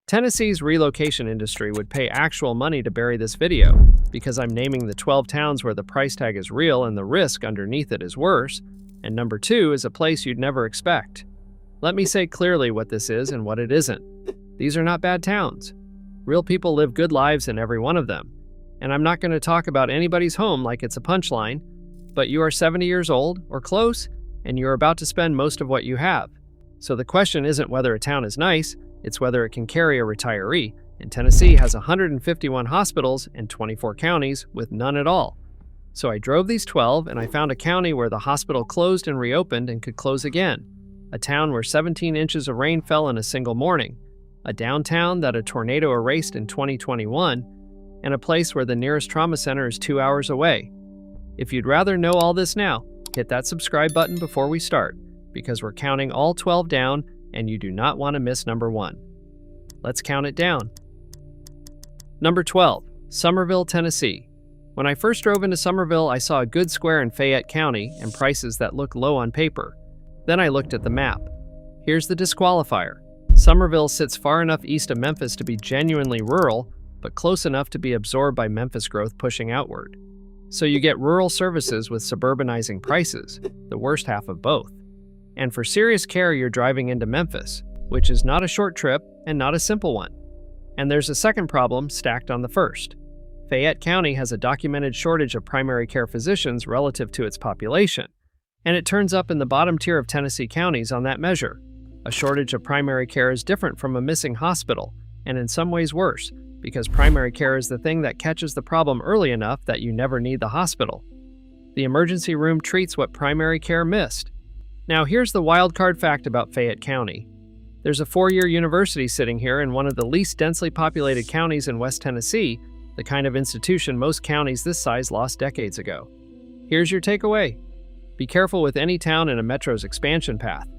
Tennessee's relocation industry would pay actual money to bury this video, because I'm naming the 12 towns where the price tag is real and the risk underneath it is worse, and number 2 is a place you'd never expect. Let me say clearly what this is and what it isn't. These are not bad towns. Real people live good lives in every one of them. And I'm not going to talk about anybody's home like it's a punchline, but you are 70 years old or close, and you're about to spend most of what you have. So the question isn't whether a town is nice, it's whether it can carry a retiree, and Tennessee has 151 hospitals and 24 counties with none at all. So I drove these 12 and I found a county where the hospital closed and reopened and could close again, a town where 17 inches of rain fell in a single morning, a downtown that a tornado erased in 2021, and a place where the nearest trauma center is 2 hours away. If you'd rather know all this now, hit that subscribe button before we start, because we're counting all 12 down and you do not want to miss number 1. Let's count it down. Number 12, Summerville, Tennessee. When I first drove into Summerville, I saw a good square in Fayette County and prices that look low on paper. Then I looked at the map. Here's the disqualifier. Summerville sits far enough east of Memphis to be genuinely rural, but close enough to be absorbed by Memphis growth pushing outward. So you get rural services with suburbanizing prices, the worst half of both. And for serious care, you're driving into Memphis, which is not a short trip and not a simple one. And there's a second problem stacked on the first. Fayette County has a documented shortage of primary care physicians relative to its population, and it turns up in the bottom tier of Tennessee counties on that measure. A shortage of primary care is different from a missing hospital, and in some ways worse, because primary care is the thing that catches the problem early enough that you never need the hospital. The emergency room treats what primary care missed. Now here's the wild card fact about Fayette County. There's a 4-year university sitting here in one of the least densely populated counties in West Tennessee, the kind of institution most counties this size lost decades ago. Here's your takeaway. Be careful with any town in a metro's expansion path.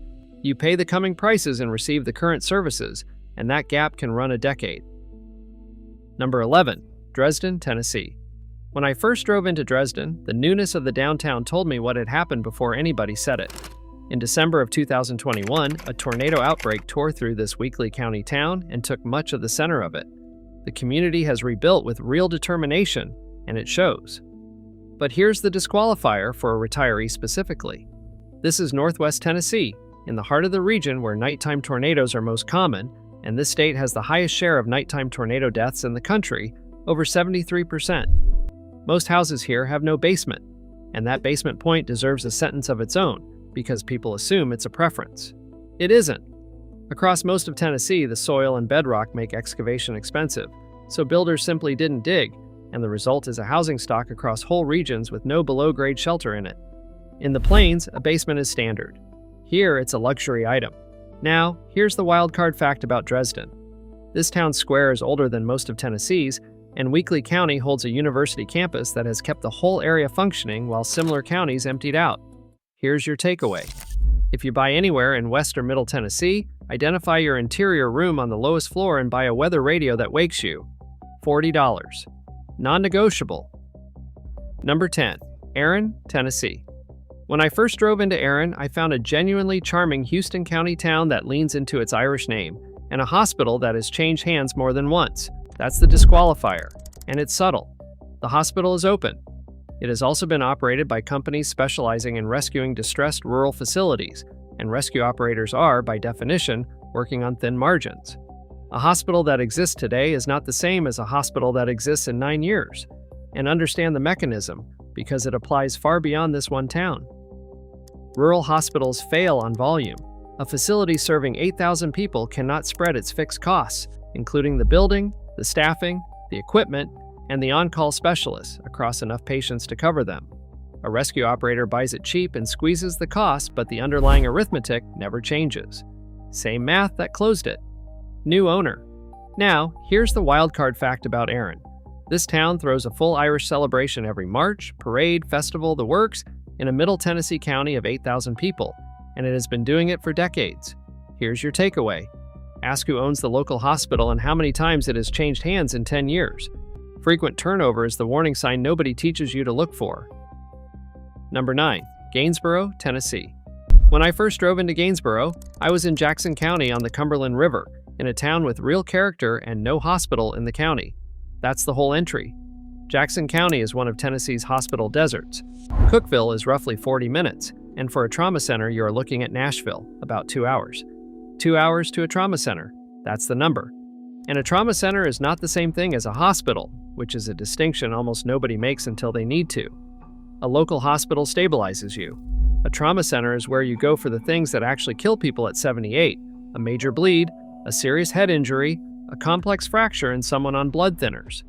You pay the coming prices and receive the current services, and that gap can run a decade. Number 11, Dresden, Tennessee. When I first drove into Dresden, the newness of the downtown told me what had happened before anybody said it. In December of 2021, a tornado outbreak tore through this weakly county town and took much of the center of it. The community has rebuilt with real determination, and it shows. But here's the disqualifier for a retiree specifically. This is Northwest Tennessee, in the heart of the region where nighttime tornadoes are most common, and this state has the highest share of nighttime tornado deaths in the country, over 73%. Most houses here have no basement, and that basement point deserves a sentence of its own, because people assume it's a preference. It isn't. Across most of Tennessee, the soil and bedrock make excavation expensive, so builders simply didn't dig, and the result is a housing stock across whole regions with no below-grade shelter in it. In the plains, a basement is standard. Here, it's a luxury item. Now, here's the wild card fact about Dresden. This town's square is older than most of Tennessee's, and Weakley County holds a university campus that has kept the whole area functioning while similar counties emptied out. Here's your takeaway. If you buy anywhere in West or Middle Tennessee, identify your interior room on the lowest floor and buy a weather radio that wakes you. $40. Non-negotiable. Number 10, Aaron, Tennessee. When I first drove into Aaron, I found a genuinely charming Houston County town that leans into its Irish name, and a hospital that has changed hands more than once. That's the disqualifier, and it's subtle. The hospital is open. It has also been operated by companies specializing in rescuing distressed rural facilities, and rescue operators are, by definition, working on thin margins. A hospital that exists today is not the same as a hospital that exists in 9 years, and understand the mechanism, because it applies far beyond this one town. Rural hospitals fail on volume. A facility serving 8,000 people cannot spread its fixed costs, including the building, the staffing, the equipment, and the on-call specialists, across enough patients to cover them. A rescue operator buys it cheap and squeezes the cost, but the underlying arithmetic never changes. Same math that closed it. New owner. Now, here's the wildcard fact about Aaron. This town throws a full Irish celebration every March, parade, festival, the works, in a Middle Tennessee county of 8,000 people, and it has been doing it for decades. Here's your takeaway. Ask who owns the local hospital and how many times it has changed hands in 10 years. Frequent turnover is the warning sign nobody teaches you to look for. Number 9, Gainsboro, Tennessee. When I first drove into Gainsboro, I was in Jackson County on the Cumberland River, in a town with real character and no hospital in the county. That's the whole entry. Jackson County is one of Tennessee's hospital deserts. Cookeville is roughly 40 minutes, and for a trauma center, you are looking at Nashville, about 2 hours. 2 hours to a trauma center. That's the number. And a trauma center is not the same thing as a hospital, which is a distinction almost nobody makes until they need to. A local hospital stabilizes you. A trauma center is where you go for the things that actually kill people at 78, a major bleed, a serious head injury, a complex fracture, and someone on blood thinners.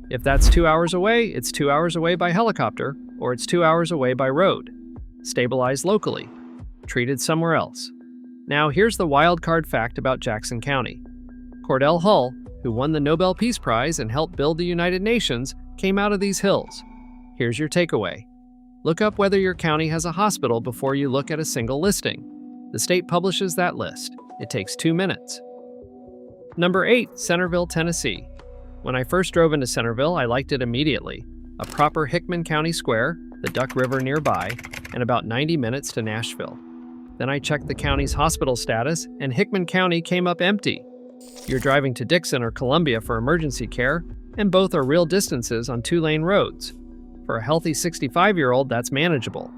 If that's 2 hours away, it's 2 hours away by helicopter, or it's 2 hours away by road. Stabilized locally. Treated somewhere else. Now here's the wild card fact about Jackson County. Cordell Hull, who won the Nobel Peace Prize and helped build the United Nations, came out of these hills. Here's your takeaway. Look up whether your county has a hospital before you look at a single listing. The state publishes that list. It takes 2 minutes. Number 8, Centerville, Tennessee. When I first drove into Centerville, I liked it immediately. A proper Hickman County square, the Duck River nearby, and about 90 minutes to Nashville. Then I checked the county's hospital status, and Hickman County came up empty. You're driving to Dixon or Columbia for emergency care, and both are real distances on 2-lane roads. For a healthy 65-year-old, that's manageable.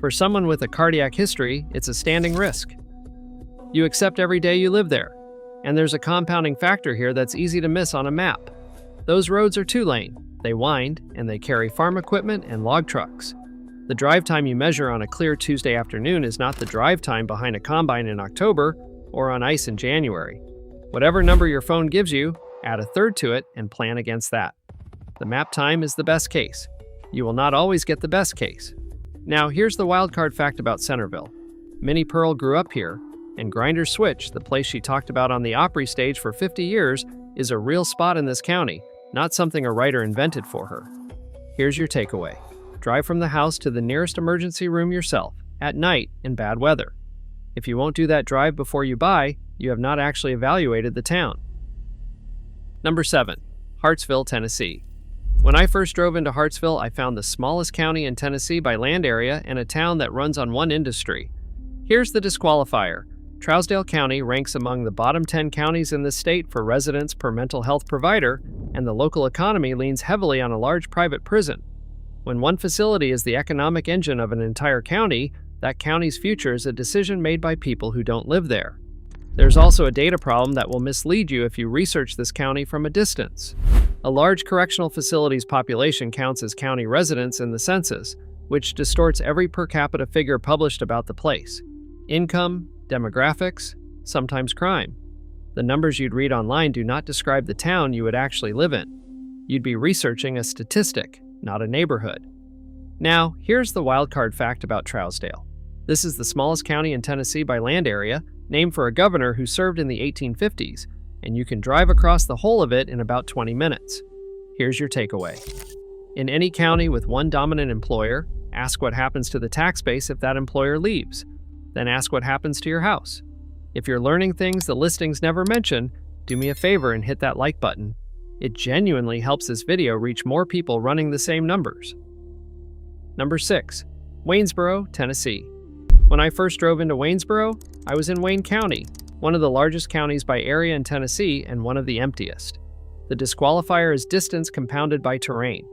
For someone with a cardiac history, it's a standing risk. You accept every day you live there, and there's a compounding factor here that's easy to miss on a map. Those roads are 2-lane, they wind, and they carry farm equipment and log trucks. The drive time you measure on a clear Tuesday afternoon is not the drive time behind a combine in October or on ice in January. Whatever number your phone gives you, add a third to it and plan against that. The map time is the best case. You will not always get the best case. Now, here's the wildcard fact about Centerville. Minnie Pearl grew up here, and Grinders Switch, the place she talked about on the Opry stage for 50 years, is a real spot in this county, not something a writer invented for her. Here's your takeaway. Drive from the house to the nearest emergency room yourself, at night, in bad weather. If you won't do that drive before you buy, you have not actually evaluated the town. Number 7, Hartsville, Tennessee. When I first drove into Hartsville, I found the smallest county in Tennessee by land area and a town that runs on one industry. Here's the disqualifier. Trousdale County ranks among the bottom 10 counties in the state for residents per mental health provider, and the local economy leans heavily on a large private prison. When one facility is the economic engine of an entire county, that county's future is a decision made by people who don't live there. There's also a data problem that will mislead you if you research this county from a distance. A large correctional facility's population counts as county residents in the census, which distorts every per capita figure published about the place. Income, demographics, sometimes crime. The numbers you'd read online do not describe the town you would actually live in. You'd be researching a statistic, not a neighborhood. Now, here's the wildcard fact about Trousdale. This is the smallest county in Tennessee by land area, named for a governor who served in the 1850s, and you can drive across the whole of it in about 20 minutes. Here's your takeaway. In any county with one dominant employer, ask what happens to the tax base if that employer leaves. Then ask what happens to your house. If you're learning things the listings never mention, do me a favor and hit that like button. It genuinely helps this video reach more people running the same numbers. Number 6, Waynesboro, Tennessee. When I first drove into Waynesboro, I was in Wayne County, one of the largest counties by area in Tennessee and one of the emptiest. The disqualifier is distance compounded by terrain.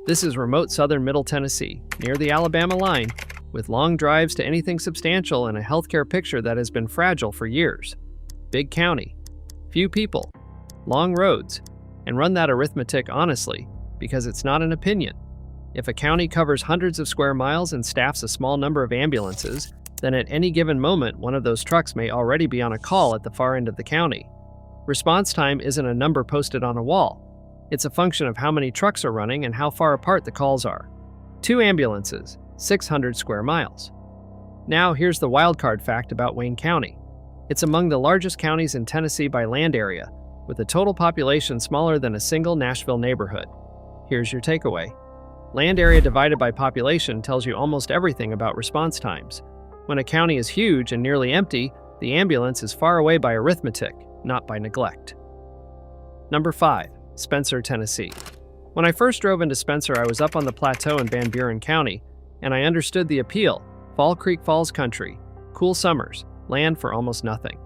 This is remote southern Middle Tennessee, near the Alabama line, with long drives to anything substantial and a healthcare picture that has been fragile for years. Big county, few people, long roads, and run that arithmetic honestly, because it's not an opinion. If a county covers hundreds of square miles and staffs a small number of ambulances, then at any given moment, one of those trucks may already be on a call at the far end of the county. Response time isn't a number posted on a wall. It's a function of how many trucks are running and how far apart the calls are. 2 ambulances, 600 square miles. Now here's the wildcard fact about Wayne County. It's among the largest counties in Tennessee by land area, with a total population smaller than a single Nashville neighborhood. Here's your takeaway. Land area divided by population tells you almost everything about response times. When a county is huge and nearly empty, the ambulance is far away by arithmetic, not by neglect. Number 5, Spencer, Tennessee. When I first drove into Spencer, I was up on the plateau in Van Buren County, and I understood the appeal. Fall Creek Falls country, cool summers, land for almost nothing.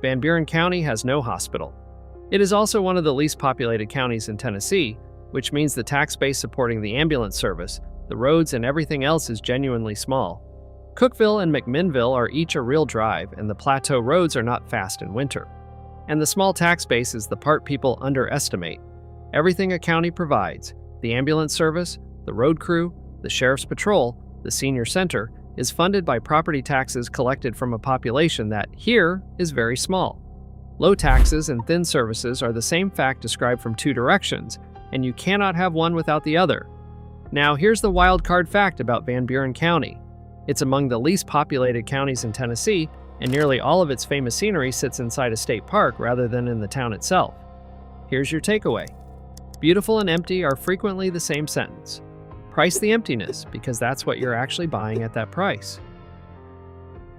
Van Buren County has no hospital. It is also one of the least populated counties in Tennessee, which means the tax base supporting the ambulance service, the roads, and everything else is genuinely small. Cookeville and McMinnville are each a real drive, and the plateau roads are not fast in winter. And the small tax base is the part people underestimate. Everything a county provides, the ambulance service, the road crew, the sheriff's patrol, the senior center, is funded by property taxes collected from a population that, here, is very small. Low taxes and thin services are the same fact described from two directions, and you cannot have one without the other. Now, here's the wild card fact about Van Buren County. It's among the least populated counties in Tennessee, and nearly all of its famous scenery sits inside a state park rather than in the town itself. Here's your takeaway. Beautiful and empty are frequently the same sentence. Price the emptiness, because that's what you're actually buying at that price.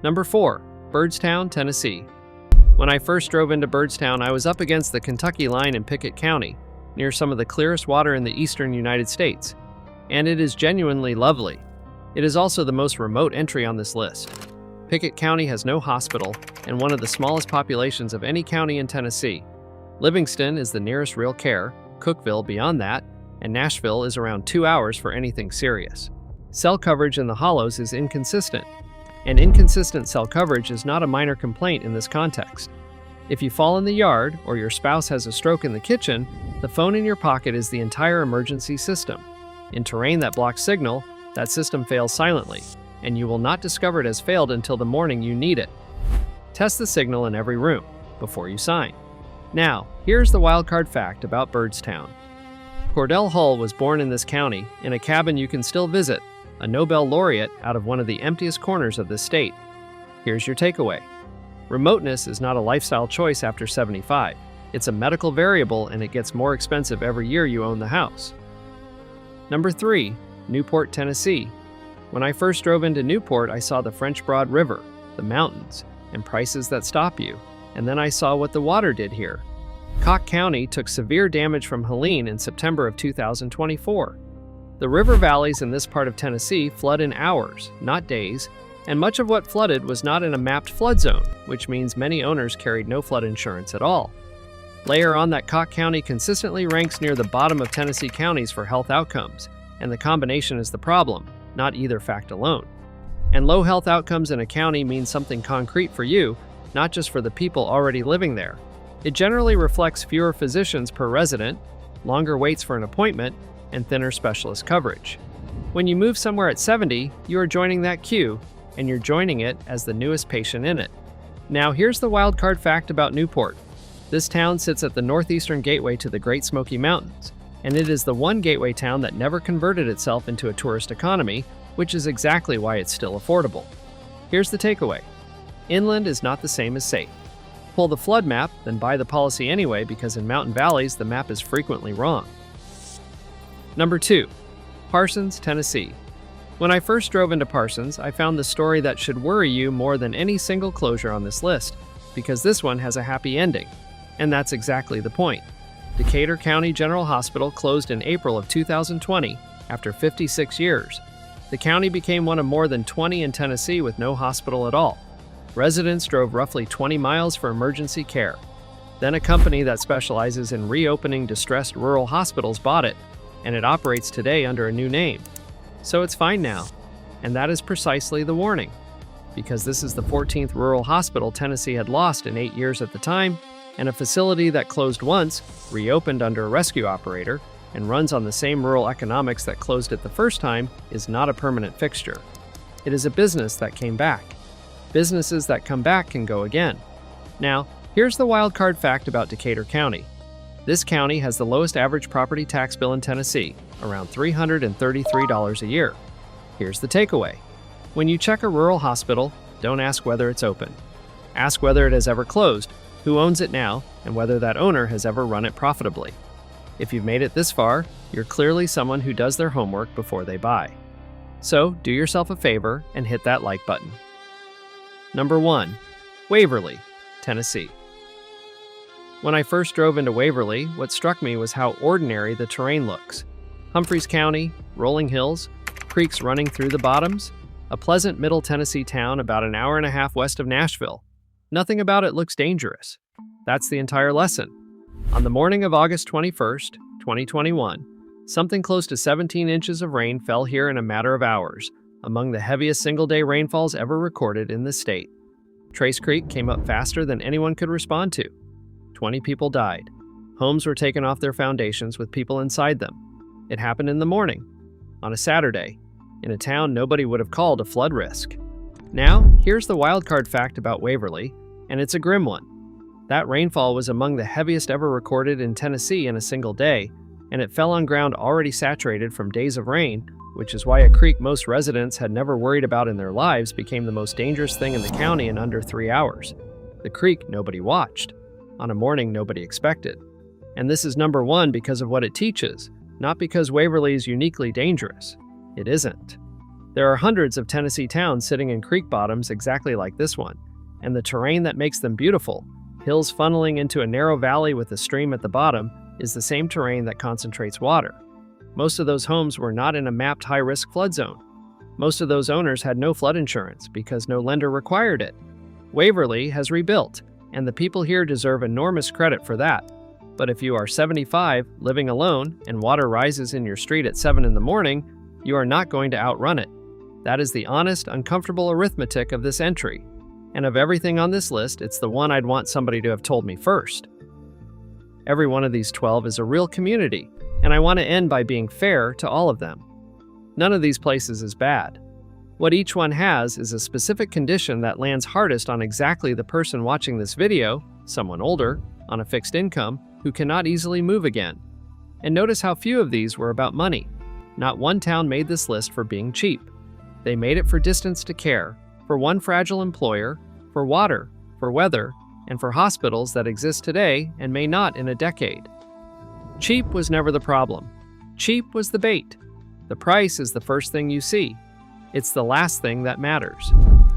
Number 4. Byrdstown, Tennessee. When I first drove into Byrdstown, I was up against the Kentucky line in Pickett County, near some of the clearest water in the eastern United States. And it is genuinely lovely. It is also the most remote entry on this list. Pickett County has no hospital and one of the smallest populations of any county in Tennessee. Livingston is the nearest real care, Cookeville beyond that, and Nashville is around 2 hours for anything serious. Cell coverage in the hollows is inconsistent, and inconsistent cell coverage is not a minor complaint in this context. If you fall in the yard or your spouse has a stroke in the kitchen, the phone in your pocket is the entire emergency system. In terrain that blocks signal, that system fails silently, and you will not discover it has failed until the morning you need it. Test the signal in every room before you sign. Now, here's the wildcard fact about Byrdstown. Cordell Hull was born in this county, in a cabin you can still visit, a Nobel laureate out of one of the emptiest corners of this state. Here's your takeaway. Remoteness is not a lifestyle choice after 75. It's a medical variable, and it gets more expensive every year you own the house. Number 3. Newport, Tennessee. When I first drove into Newport, I saw the French Broad River, the mountains, and prices that stop you, and then I saw what the water did here. Cocke County took severe damage from Helene in September of 2024. The river valleys in this part of Tennessee flood in hours, not days, and much of what flooded was not in a mapped flood zone, which means many owners carried no flood insurance at all. Layer on that Cocke County consistently ranks near the bottom of Tennessee counties for health outcomes, and the combination is the problem, not either fact alone. And low health outcomes in a county means something concrete for you, not just for the people already living there. It generally reflects fewer physicians per resident, longer waits for an appointment, and thinner specialist coverage. When you move somewhere at 70, you are joining that queue, and you're joining it as the newest patient in it. Now here's the wildcard fact about Newport. This town sits at the northeastern gateway to the Great Smoky Mountains, and it is the one gateway town that never converted itself into a tourist economy, which is exactly why it's still affordable. Here's the takeaway. Inland is not the same as safe. Pull the flood map, then buy the policy anyway, because in mountain valleys, the map is frequently wrong. Number 2. Parsons, Tennessee. When I first drove into Parsons, I found the story that should worry you more than any single closure on this list, because this one has a happy ending. And that's exactly the point. Decatur County General Hospital closed in April of 2020 after 56 years. The county became one of more than 20 in Tennessee with no hospital at all. Residents drove roughly 20 miles for emergency care. Then a company that specializes in reopening distressed rural hospitals bought it, and it operates today under a new name. So it's fine now. And that is precisely the warning. Because this is the 14th rural hospital Tennessee had lost in 8 years at the time, and a facility that closed once, reopened under a rescue operator, and runs on the same rural economics that closed it the first time is not a permanent fixture. It is a business that came back. Businesses that come back can go again. Now, here's the wild card fact about Decatur County. This county has the lowest average property tax bill in Tennessee, around $333 a year. Here's the takeaway. When you check a rural hospital, don't ask whether it's open. Ask whether it has ever closed, who owns it now, and whether that owner has ever run it profitably. If you've made it this far, you're clearly someone who does their homework before they buy. So, do yourself a favor and hit that like button. Number 1. Waverly, Tennessee. When I first drove into Waverly, what struck me was how ordinary the terrain looks. Humphreys County, rolling hills, creeks running through the bottoms, a pleasant middle Tennessee town about an hour and a half west of Nashville. Nothing about it looks dangerous. That's the entire lesson. On the morning of August 21st, 2021, something close to 17 inches of rain fell here in a matter of hours, among the heaviest single-day rainfalls ever recorded in the state. Trace Creek came up faster than anyone could respond to. 20 people died. Homes were taken off their foundations with people inside them. It happened in the morning, on a Saturday, in a town nobody would have called a flood risk. Now, here's the wildcard fact about Waverly, and it's a grim one. That rainfall was among the heaviest ever recorded in Tennessee in a single day, and it fell on ground already saturated from days of rain, which is why a creek most residents had never worried about in their lives became the most dangerous thing in the county in under 3 hours. The creek nobody watched, on a morning nobody expected. And this is number one because of what it teaches, not because Waverly is uniquely dangerous. It isn't. There are hundreds of Tennessee towns sitting in creek bottoms exactly like this one, and the terrain that makes them beautiful, hills funneling into a narrow valley with a stream at the bottom, is the same terrain that concentrates water. Most of those homes were not in a mapped high-risk flood zone. Most of those owners had no flood insurance because no lender required it. Waverly has rebuilt, and the people here deserve enormous credit for that. But if you are 75, living alone, and water rises in your street at 7 in the morning, you are not going to outrun it. That is the honest, uncomfortable arithmetic of this entry. And of everything on this list, it's the one I'd want somebody to have told me first. Every one of these 12 is a real community, and I want to end by being fair to all of them. None of these places is bad. What each one has is a specific condition that lands hardest on exactly the person watching this video, someone older, on a fixed income, who cannot easily move again. And notice how few of these were about money. Not one town made this list for being cheap. They made it for distance to care, for one fragile employer, for water, for weather, and for hospitals that exist today and may not in a decade. Cheap was never the problem. Cheap was the bait. The price is the first thing you see. It's the last thing that matters.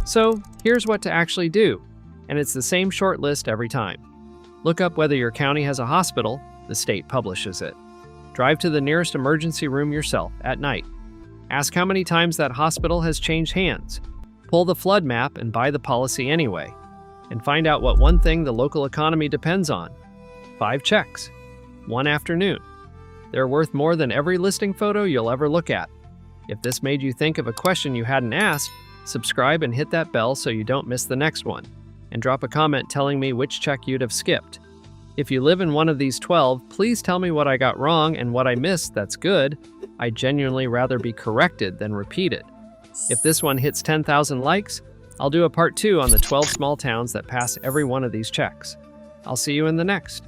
So here's what to actually do, and it's the same short list every time. Look up whether your county has a hospital. The state publishes it. Drive to the nearest emergency room yourself at night. Ask how many times that hospital has changed hands. Pull the flood map and buy the policy anyway. And find out what one thing the local economy depends on. 5 checks. 1 afternoon. They're worth more than every listing photo you'll ever look at. If this made you think of a question you hadn't asked, subscribe and hit that bell so you don't miss the next one. And drop a comment telling me which check you'd have skipped. If you live in one of these 12, please tell me what I got wrong and what I missed that's good. I'd genuinely rather be corrected than repeated. If this one hits 10,000 likes, I'll do a part 2 on the 12 small towns that pass every one of these checks. I'll see you in the next.